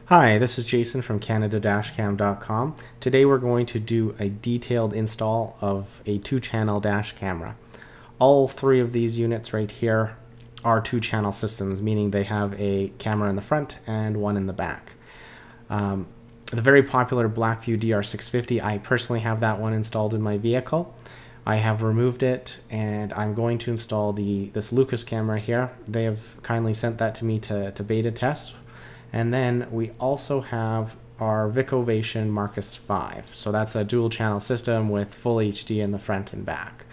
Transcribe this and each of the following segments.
Hi, this is Jason from CanadaDashcam.com. Today we're going to do a detailed install of a 2-channel dash camera. All three of these units right here are 2-channel systems, meaning they have a camera in the front and one in the back. The very popular Blackview DR650, I personally have that one installed in my vehicle. I have removed it and I'm going to install this Lucas camera here. They have kindly sent that to me to beta test. And then we also have our VicOvation Marcus 5. So that's a dual channel system with full HD in the front and back.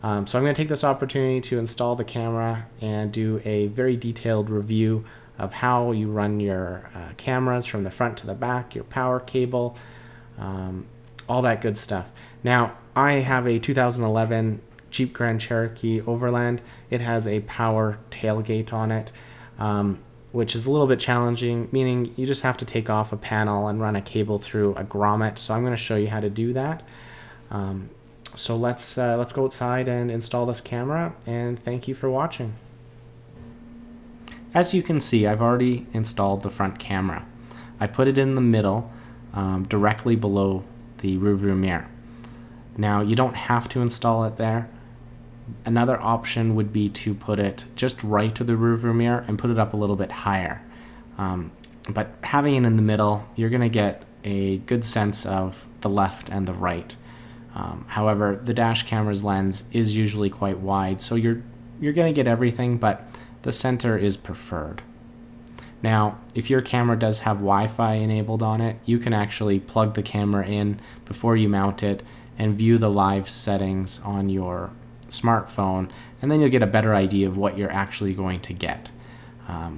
So I'm going to take this opportunity to install the camera and do a very detailed review of how you run your cameras from the front to the back, your power cable, all that good stuff. Now, I have a 2011 Jeep Grand Cherokee Overland. It has a power tailgate on it. Which is a little bit challenging, meaning you just have to take off a panel and run a cable through a grommet. So I'm going to show you how to do that. So let's go outside and install this camera, and thank you for watching. As you can see, I've already installed the front camera. I put it in the middle, directly below the rearview mirror. Now you don't have to install it there. Another option would be to put it just right to the rearview mirror and put it up a little bit higher. But having it in the middle, you're going to get a good sense of the left and the right. However, the dash camera's lens is usually quite wide, so you're going to get everything, but the center is preferred. Now, if your camera does have Wi-Fi enabled on it, you can actually plug the camera in before you mount it and view the live settings on your smartphone, and then you'll get a better idea of what you're actually going to get.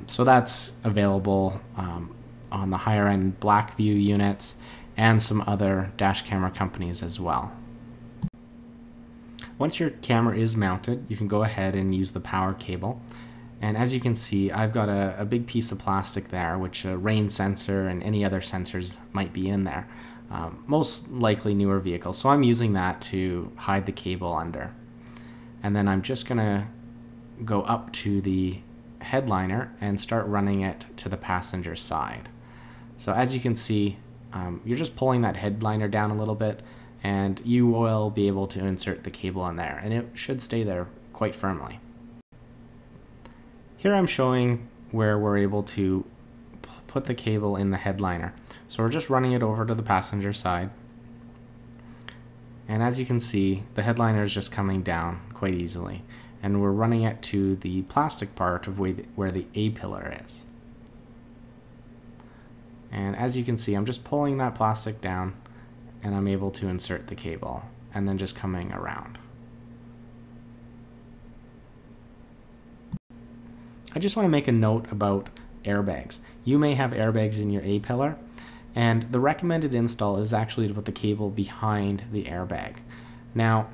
So that's available on the higher end Blackview units and some other dash camera companies as well. Once your camera is mounted, you can go ahead and use the power cable. And as you can see, I've got a big piece of plastic there, which a rain sensor and any other sensors might be in there. Most likely newer vehicles. So I'm using that to hide the cable under. And then I'm just going to go up to the headliner and start running it to the passenger side. So as you can see, you're just pulling that headliner down a little bit, and you will be able to insert the cable in there, and it should stay there quite firmly. Here I'm showing where we're able to put the cable in the headliner. So we're just running it over to the passenger side. And as you can see, the headliner is just coming down quite easily. And we're running it to the plastic part of where the A-pillar is. And as you can see, I'm just pulling that plastic down and I'm able to insert the cable and then just coming around. I just want to make a note about airbags. You may have airbags in your A-pillar, and the recommended install is actually to put the cable behind the airbag. Now,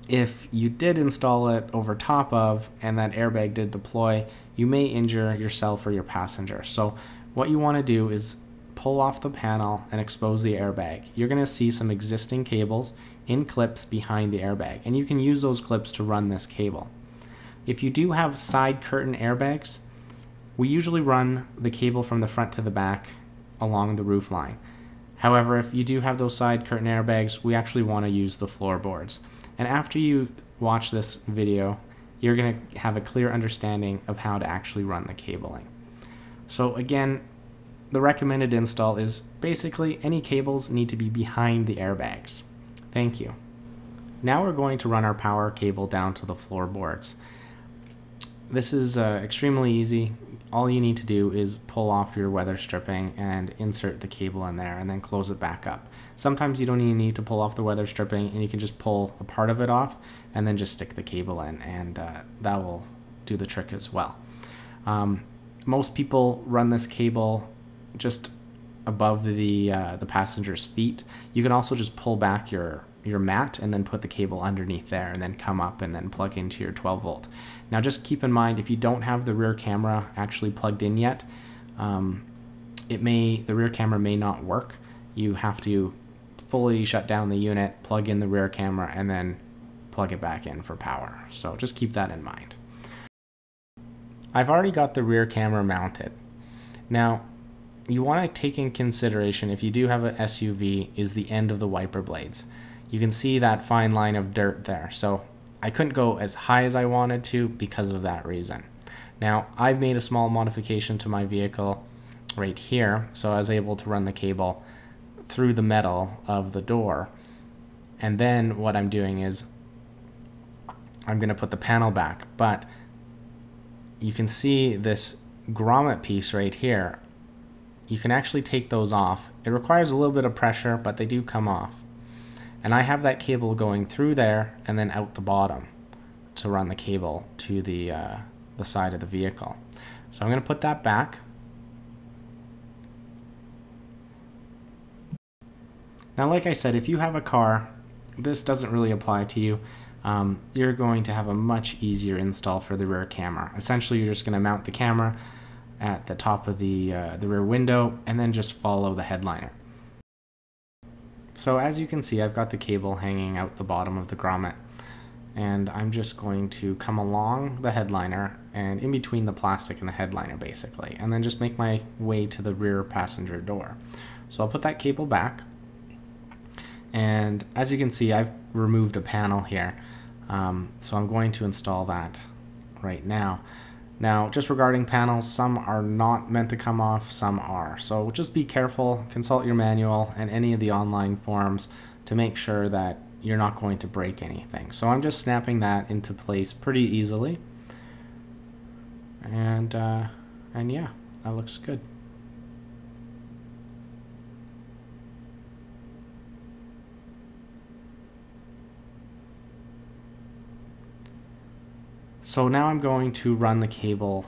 if you did install it over top of and that airbag did deploy, you may injure yourself or your passenger. So what you want to do is pull off the panel and expose the airbag. You're going to see some existing cables in clips behind the airbag, and you can use those clips to run this cable. If you do have side curtain airbags, we usually run the cable from the front to the back along the roof line. However, if you do have those side curtain airbags, we actually want to use the floorboards. And after you watch this video, you're going to have a clear understanding of how to actually run the cabling. So again, the recommended install is basically any cables need to be behind the airbags. Thank you. Now we're going to run our power cable down to the floorboards. This is extremely easy. All you need to do is pull off your weather stripping and insert the cable in there and then close it back up. Sometimes you don't even need to pull off the weather stripping, and you can just pull a part of it off and then just stick the cable in, and that will do the trick as well. Most people run this cable just above the passenger's feet. You can also just pull back your mat and then put the cable underneath there and then come up and then plug into your 12 volt. Now just keep in mind, if you don't have the rear camera actually plugged in yet, the rear camera may not work. You have to fully shut down the unit, plug in the rear camera, and then plug it back in for power. So just keep that in mind. I've already got the rear camera mounted. Now, you want to take in consideration, if you do have an SUV, is the end of the wiper blades. You can see that fine line of dirt there. So I couldn't go as high as I wanted to because of that reason. Now, I've made a small modification to my vehicle right here, so I was able to run the cable through the metal of the door. And then what I'm doing is I'm going to put the panel back, but you can see this grommet piece right here. You can actually take those off. It requires a little bit of pressure, but they do come off. And I have that cable going through there and then out the bottom to run the cable to the side of the vehicle. So I'm going to put that back. Now, like I said, if you have a car, this doesn't really apply to you. You're going to have a much easier install for the rear camera. Essentially, you're just going to mount the camera at the top of the rear window and then just follow the headliner. So as you can see, I've got the cable hanging out the bottom of the grommet, and I'm just going to come along the headliner and in between the plastic and the headliner basically, and then just make my way to the rear passenger door. So I'll put that cable back, and as you can see, I've removed a panel here, so I'm going to install that right now. Now, just regarding panels, some are not meant to come off, some are. So just be careful, consult your manual and any of the online forums to make sure that you're not going to break anything. So I'm just snapping that into place pretty easily. And yeah, that looks good. So now I'm going to run the cable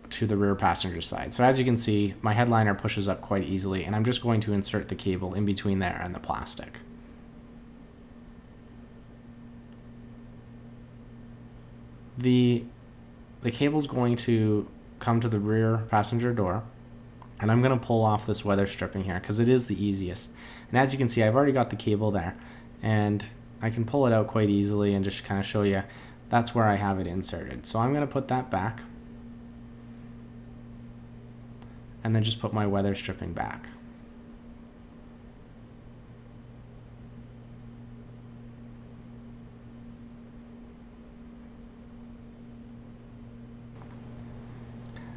to the rear passenger side. So as you can see, my headliner pushes up quite easily, and I'm just going to insert the cable in between there and the plastic. The cable's going to come to the rear passenger door, and I'm going to pull off this weather stripping here because it is the easiest. And as you can see, I've already got the cable there, and I can pull it out quite easily and just kind of show you that's where I have it inserted. So I'm going to put that back and then just put my weather stripping back.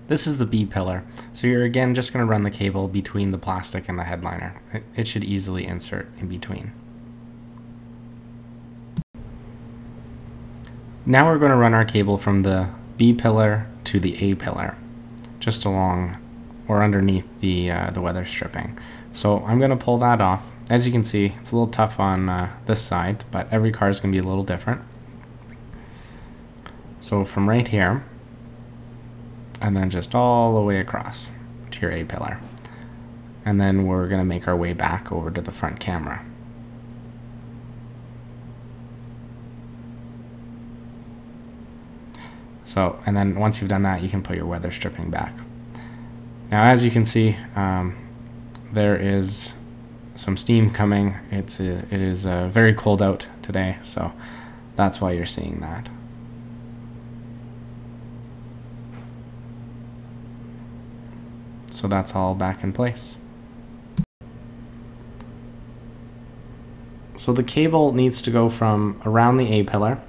This is the B pillar. So you're again just going to run the cable between the plastic and the headliner. It should easily insert in between. Now we're going to run our cable from the B pillar to the A pillar, just along or underneath the weather stripping. So I'm going to pull that off. As you can see, it's a little tough on this side, but every car is going to be a little different. So from right here, and then just all the way across to your A pillar. And then we're going to make our way back over to the front camera. So, and then once you've done that, you can put your weather stripping back. Now, as you can see, there is some steam coming. It is very cold out today, so that's why you're seeing that. So that's all back in place. So the cable needs to go from around the A pillar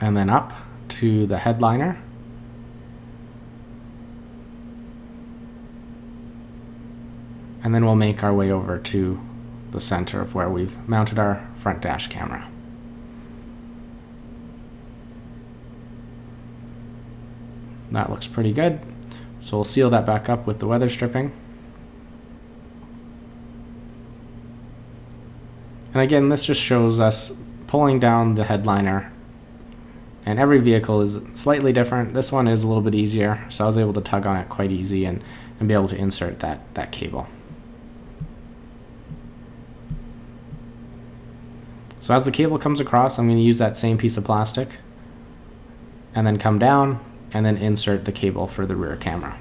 and then up to the headliner, and then we'll make our way over to the center of where we've mounted our front dash camera. That looks pretty good, so we'll seal that back up with the weather stripping. And again, this just shows us pulling down the headliner. And every vehicle is slightly different. This one is a little bit easier, so I was able to tug on it quite easy and be able to insert that cable. So as the cable comes across, I'm going to use that same piece of plastic and then come down and then insert the cable for the rear camera.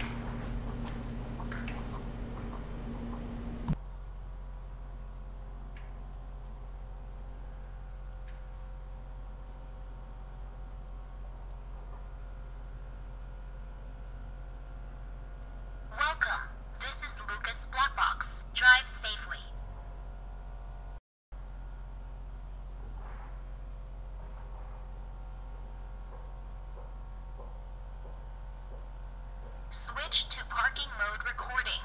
Switch to parking mode recording.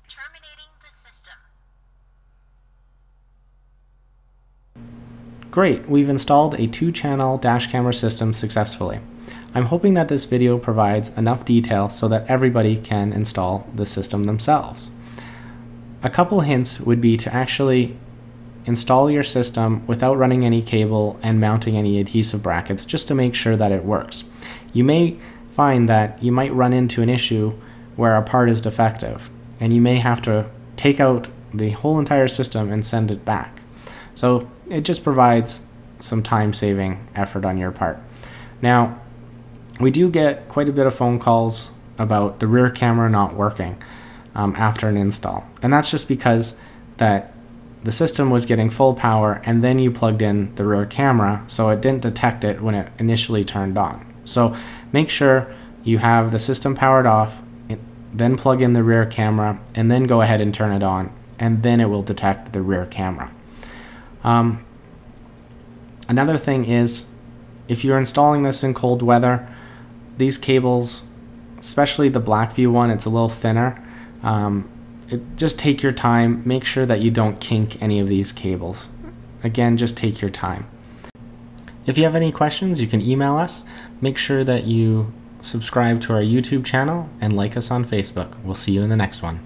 Terminating the system. Great, we've installed a 2-channel dash camera system successfully. I'm hoping that this video provides enough detail so that everybody can install the system themselves. A couple hints would be to actually install your system without running any cable and mounting any adhesive brackets, just to make sure that it works. You may find that you might run into an issue where a part is defective, and you may have to take out the whole entire system and send it back. So it just provides some time-saving effort on your part. Now, we do get quite a bit of phone calls about the rear camera not working after an install, and that's just because that the system was getting full power and then you plugged in the rear camera, so it didn't detect it when it initially turned on. So make sure you have the system powered off, then plug in the rear camera, and then go ahead and turn it on, and then it will detect the rear camera. Another thing is, if you're installing this in cold weather, these cables, especially the Blackview one, it's a little thinner. Just take your time. Make sure that you don't kink any of these cables. Again, just take your time. If you have any questions, you can email us. Make sure that you subscribe to our YouTube channel and like us on Facebook. We'll see you in the next one.